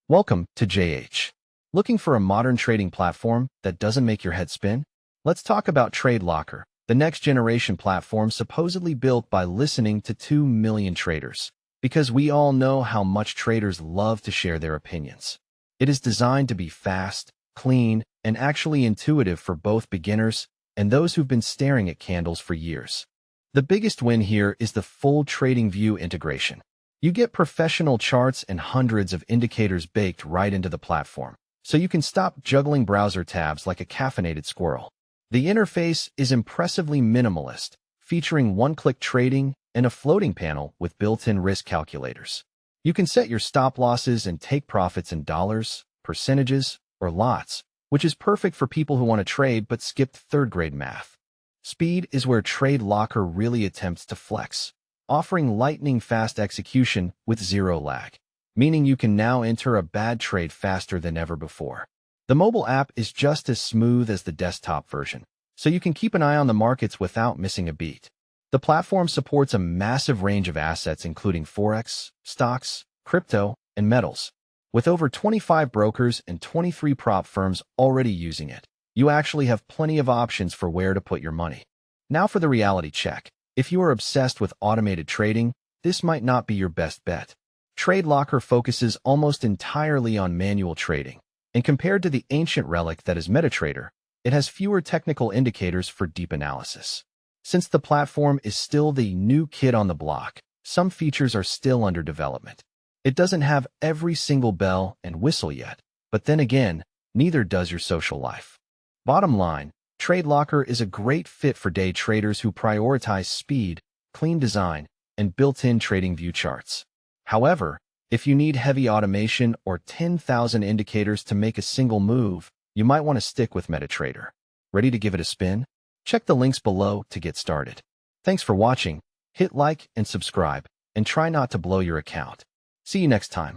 Welcome to JH. Looking for a modern trading platform that doesn't make your head spin? Let's talk about TradeLocker, the next-generation platform supposedly built by listening to 2 million traders. Because we all know how much traders love to share their opinions. It is designed to be fast, clean, and actually intuitive for both beginners and those who've been staring at candles for years. The biggest win here is the full TradingView integration. You get professional charts and hundreds of indicators baked right into the platform, so you can stop juggling browser tabs like a caffeinated squirrel. The interface is impressively minimalist, featuring one-click trading and a floating panel with built-in risk calculators. You can set your stop losses and take profits in dollars, percentages, or lots, which is perfect for people who want to trade but skipped third-grade math. Speed is where TradeLocker really attempts to flex, offering lightning-fast execution with zero lag, meaning you can now enter a bad trade faster than ever before. The mobile app is just as smooth as the desktop version, so you can keep an eye on the markets without missing a beat. The platform supports a massive range of assets including Forex, stocks, crypto, and metals. With over 25 brokers and 23 prop firms already using it, you actually have plenty of options for where to put your money. Now for the reality check. If you are obsessed with automated trading, this might not be your best bet. TradeLocker focuses almost entirely on manual trading, and compared to the ancient relic that is MetaTrader, it has fewer technical indicators for deep analysis. Since the platform is still the new kid on the block, some features are still under development. It doesn't have every single bell and whistle yet, but then again, neither does your social life. Bottom line, TradeLocker is a great fit for day traders who prioritize speed, clean design, and built-in TradingView charts. However, if you need heavy automation or 10,000 indicators to make a single move, you might want to stick with MetaTrader. Ready to give it a spin? Check the links below to get started. Thanks for watching. Hit like and subscribe, and try not to blow your account. See you next time.